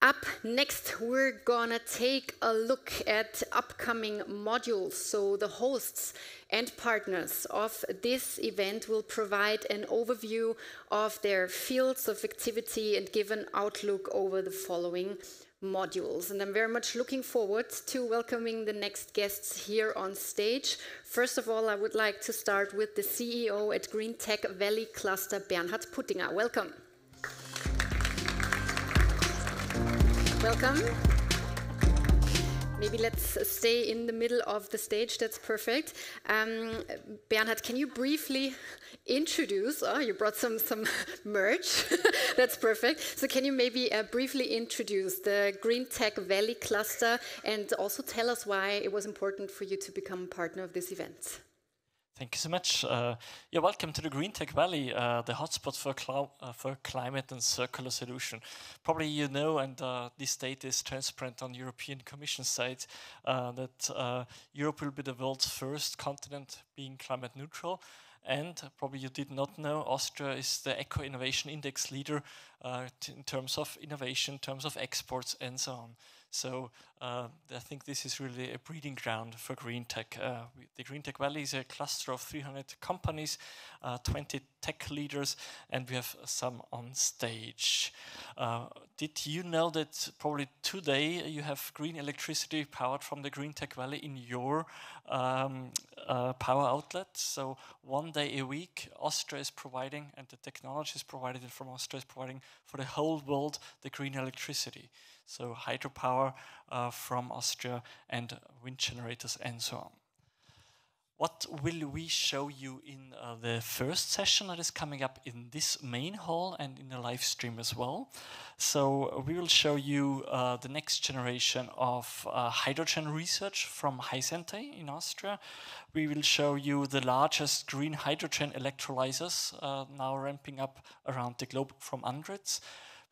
Up next, we're gonna take a look at upcoming modules. So the hosts and partners of this event will provide an overview of their fields of activity and give an outlook over the following modules. And I'm very much looking forward to welcoming the next guests here on stage. First of all, I would like to start with the CEO at Greentech Valley Cluster, Bernhard Puttinger. Welcome. Welcome. Maybe let's stay in the middle of the stage, that's perfect. Bernhard, can you briefly introduce, oh, you brought some merch, that's perfect. So can you maybe briefly introduce the Greentech Valley Cluster and also tell us why it was important for you to become a partner of this event? Thank you so much. Yeah, welcome to the Greentech Valley, the hotspot for climate and circular solution. Probably you know, and this data is transparent on the European Commission side, that Europe will be the world's first continent being climate neutral. And probably you did not know, Austria is the Eco Innovation Index leader in terms of innovation, in terms of exports, and so on. So I think this is really a breeding ground for Greentech. The Greentech Valley is a cluster of 300 companies, 20 tech leaders, and we have some on stage. Did you know that probably today you have green electricity powered from the Greentech Valley in your power outlet? So one day a week, Austria is providing, and the technology is provided from Austria is providing for the whole world the green electricity. So hydropower from Austria and wind generators and so on. What will we show you in the first session that is coming up in this main hall and in the live stream as well? So we will show you the next generation of hydrogen research from Heisente in Austria. We will show you the largest green hydrogen electrolyzers now ramping up around the globe from Andritz.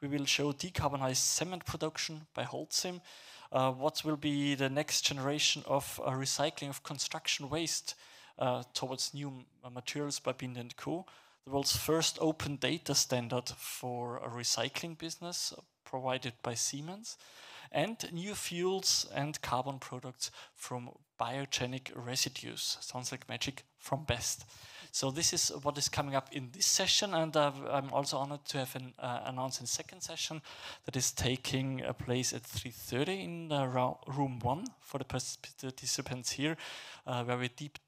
We will show decarbonized cement production by Waltjen. What will be the next generation of recycling of construction waste towards new materials by Bind & Co. The world's first open data standard for a recycling business provided by Siemens. And new fuels and carbon products from biogenic residues. Sounds like magic from Best. So this is what is coming up in this session, and I'm also honored to have announced a second session that is taking place at 3:30 in room 1 for the participants here, where we deep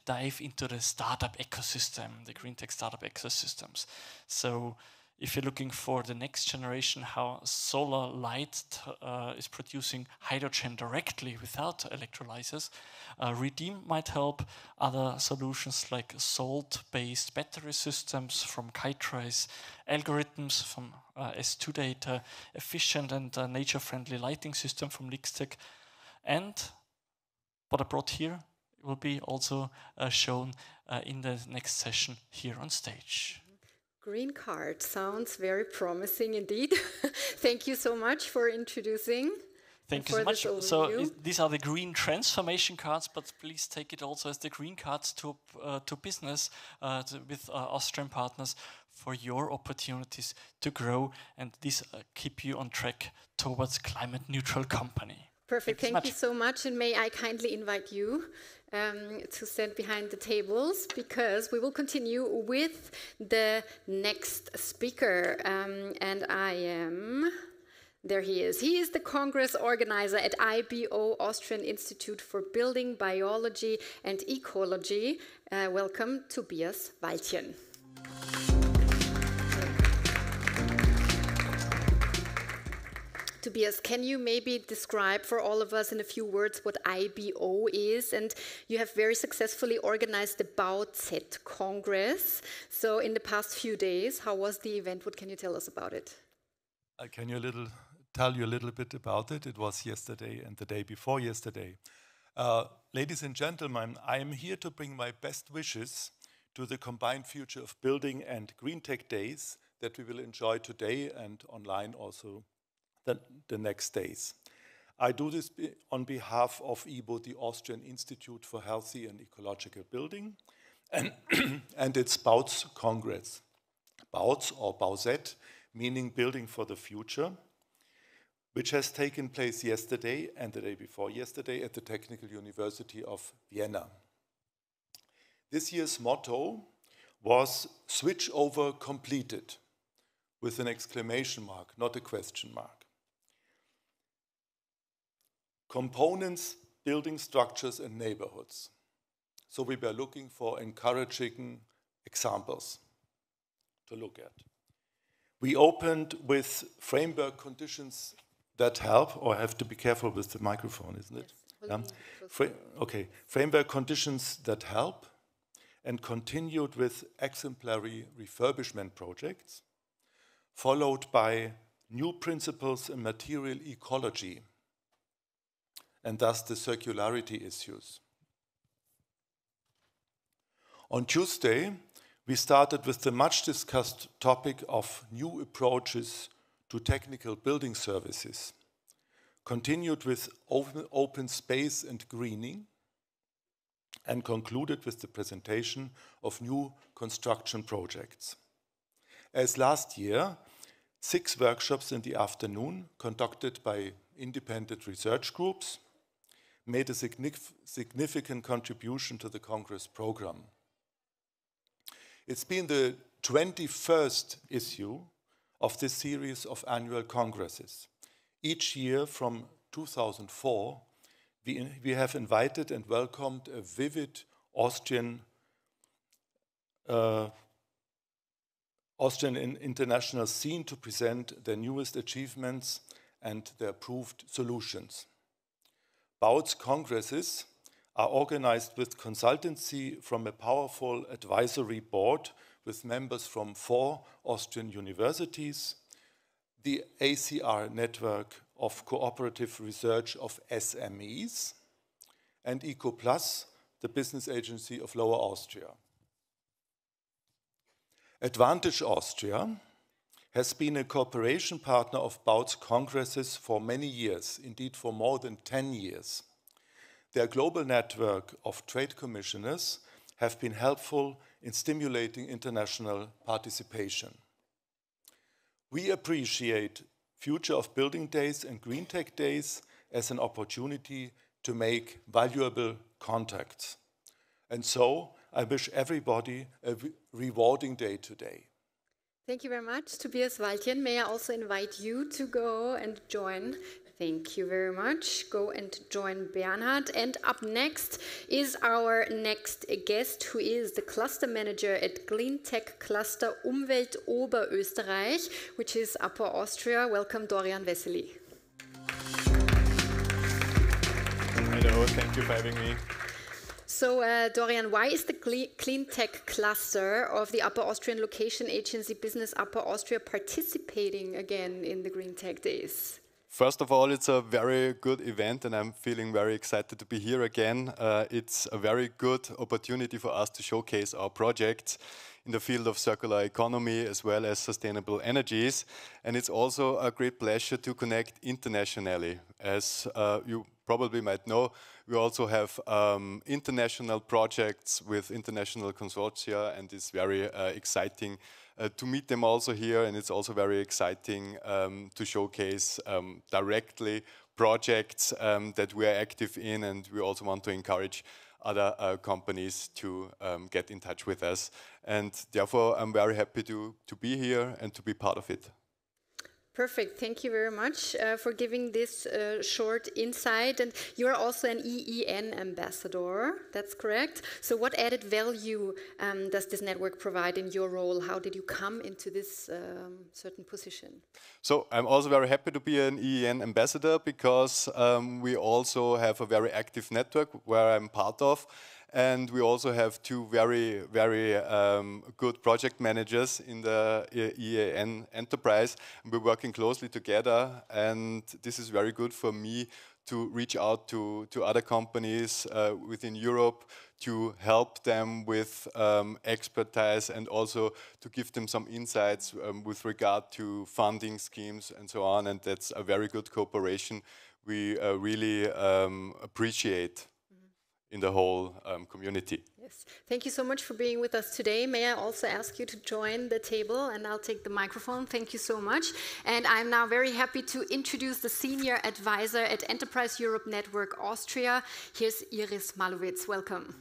dive into the startup ecosystem, the Greentech startup ecosystems. So if you're looking for the next generation, how solar light is producing hydrogen directly without electrolyzers, Redeem might help. Other solutions like salt-based battery systems from Kite-Trace, algorithms from S2 Data, efficient and nature-friendly lighting system from Lixtech, and what I brought here will be also shown in the next session here on stage. Green card sounds very promising indeed. Thank you so much for introducing. Thank you so much. So these are the green transformation cards, but please take it also as the green cards to business with Austrian partners for your opportunities to grow, and this keep you on track towards climate neutral company. Perfect. Thank you so much. And may I kindly invite you to stand behind the tables, because we will continue with the next speaker. And there he is. He is the Congress organizer at IBO, Austrian Institute for Building, Biology and Ecology. Welcome, Tobias Waltjen. Tobias, can you maybe describe for all of us in a few words what IBO is? And you have very successfully organized the Bauzett Congress. So in the past few days, how was the event? What can you tell us about it? I can tell you a little bit about it. It was yesterday and the day before yesterday. Ladies and gentlemen, I am here to bring my best wishes to the combined future of building and Greentech days that we will enjoy today and online also the next days. I do this on behalf of IBO, the Austrian Institute for Healthy and Ecological Building, and its Bauz Congress. Bauz or Bauzett, meaning building for the future. which has taken place yesterday and the day before yesterday at the Technical University of Vienna. This year's motto was "Switch over completed," with an exclamation mark, not a question mark. Components, building structures and neighborhoods. So we were looking for encouraging examples to look at. We opened with framework conditions that help, or I have to be careful with the microphone, isn't it? Yes. Yeah. Okay, framework conditions that help, and continued with exemplary refurbishment projects, followed by new principles in material ecology, and thus the circularity issues. On Tuesday, we started with the much discussed topic of new approaches to technical building services, continued with open space and greening, and concluded with the presentation of new construction projects. As last year, 6 workshops in the afternoon, conducted by independent research groups, made a significant contribution to the Congress program. It's been the 21st issue of this series of annual congresses. Each year from 2004, we have invited and welcomed a vivid Austrian international scene to present their newest achievements and their proved solutions. BAUT's congresses are organized with consultancy from a powerful advisory board with members from 4 Austrian universities, the ACR network of cooperative research of SMEs, and EcoPlus, the business agency of Lower Austria. Advantage Austria has been a cooperation partner of BAUT's congresses for many years, indeed for more than 10 years. Their global network of trade commissioners have been helpful in stimulating international participation. We appreciate Future of Building Days and Greentech Days as an opportunity to make valuable contacts. And so I wish everybody a rewarding day today. Thank you very much, Tobias Waltjen. May I also invite you to go and join? Thank you very much. Go and join Bernhard. And up next is our next guest, who is the cluster manager at Greentech Cluster Umwelt Oberösterreich, which is Upper Austria. Welcome, Dorian Wessely. Hello, thank you for having me. So, Dorian, why is the Greentech cluster of the Upper Austrian Location Agency Business Upper Austria participating again in the Greentech Days? First of all, it's a very good event and I'm feeling very excited to be here again. It's a very good opportunity for us to showcase our projects in the field of circular economy as well as sustainable energies. And it's also a great pleasure to connect internationally. As you probably might know, we also have international projects with international consortia, and it's very exciting to meet them also here, and it's also very exciting to showcase directly projects that we are active in, and we also want to encourage other companies to get in touch with us. And therefore, I'm very happy to be here and to be part of it. Perfect. Thank you very much for giving this short insight. And you're also an EEN ambassador, that's correct. So what added value does this network provide in your role? How did you come into this certain position? So I'm also very happy to be an EEN ambassador because we also have a very active network where I'm part of. And we also have 2 very, very good project managers in the EAN enterprise. We're working closely together, and this is very good for me to reach out to other companies within Europe to help them with expertise and also to give them some insights with regard to funding schemes and so on. And that's a very good cooperation we really appreciate. in the whole community. Yes, thank you so much for being with us today. May I also ask you to join the table, and I'll take the microphone. Thank you so much. And I'm now very happy to introduce the Senior Advisor at Enterprise Europe Network Austria. Here's Iris Marlovits. Welcome.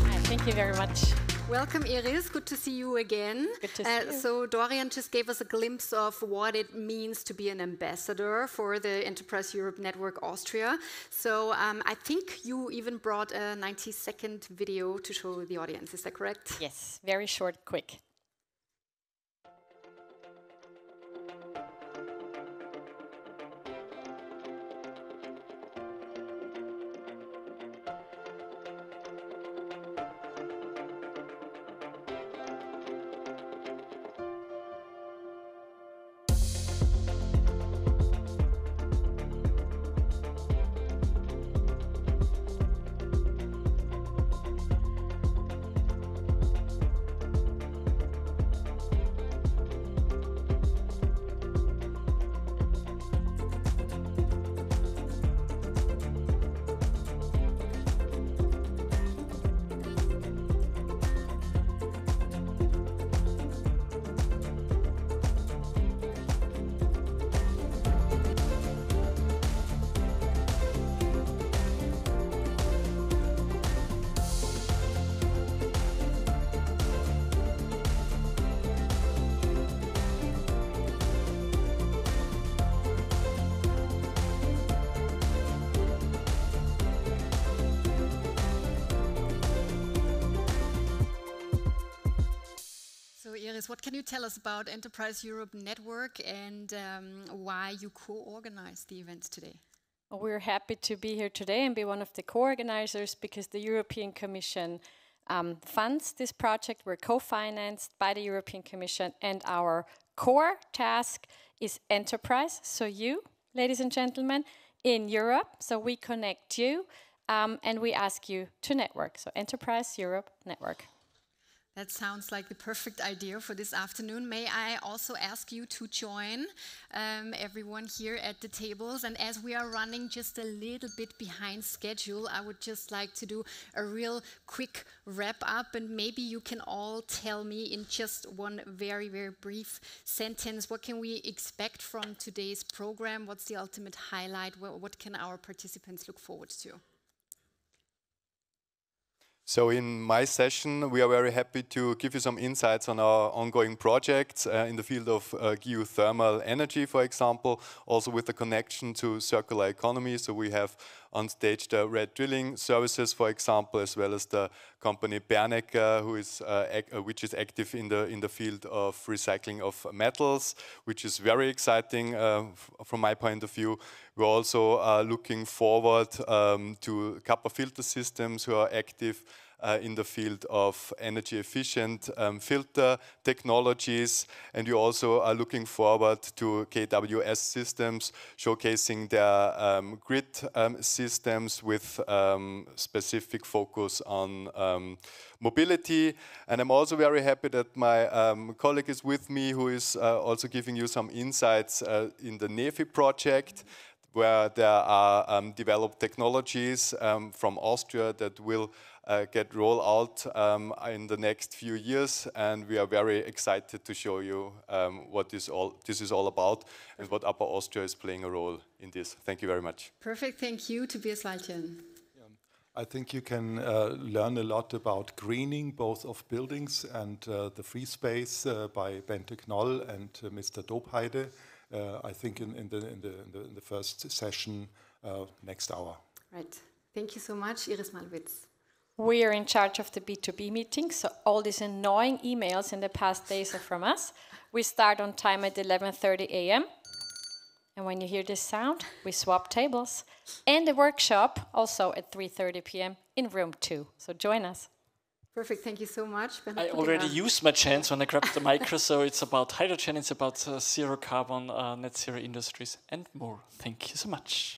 Hi, thank you very much. Welcome, Iris. Good to see you again. Good to see you. So Dorian just gave us a glimpse of what it means to be an ambassador for the Enterprise Europe Network Austria. So I think you even brought a 90-second video to show the audience. Is that correct? Yes, very short, quick. Iris, what can you tell us about Enterprise Europe Network and why you co-organized the event today? We're happy to be here today and be one of the co-organizers because the European Commission funds this project. We're co-financed by the European Commission, and our core task is enterprise. So you, ladies and gentlemen, in Europe. So we connect you and we ask you to network. So Enterprise Europe Network. That sounds like the perfect idea for this afternoon. May I also ask you to join everyone here at the tables? And as we are running just a little bit behind schedule, I would just like to do a real quick wrap up, and maybe you can all tell me in just one very, very brief sentence, what can we expect from today's program? What's the ultimate highlight? What can our participants look forward to? So in my session, we are very happy to give you some insights on our ongoing projects in the field of geothermal energy, for example, also with the connection to circular economy. So we have on stage the red drilling services, for example, as well as the company Bernhard, which is active in the field of recycling of metals, which is very exciting from my point of view. We're also looking forward to copper filter systems who are active in the field of energy efficient filter technologies, and we also are looking forward to KWS systems showcasing their grid systems with specific focus on mobility. And I'm also very happy that my colleague is with me, who is also giving you some insights in the NEFI project, where there are developed technologies from Austria that will get rolled out in the next few years, and we are very excited to show you what this is all about and what Upper Austria is playing a role in this. Thank you very much. Perfect, thank you, Tobias Waltjen. I think you can learn a lot about greening, both of buildings and the free space by Bente Knoll and Mr. Dobheide. I think in the first session next hour. Right. Thank you so much, Iris Marlovits. We are in charge of the B2B meetings, so all these annoying emails in the past days are from us. We start on time at 11:30 a.m. And when you hear this sound, we swap tables. And the workshop also at 3:30 p.m. in room 2. So join us. Perfect, thank you so much. I already used my chance when I grabbed the micro, so it's about hydrogen, it's about zero carbon, net zero industries and more. Thank you so much.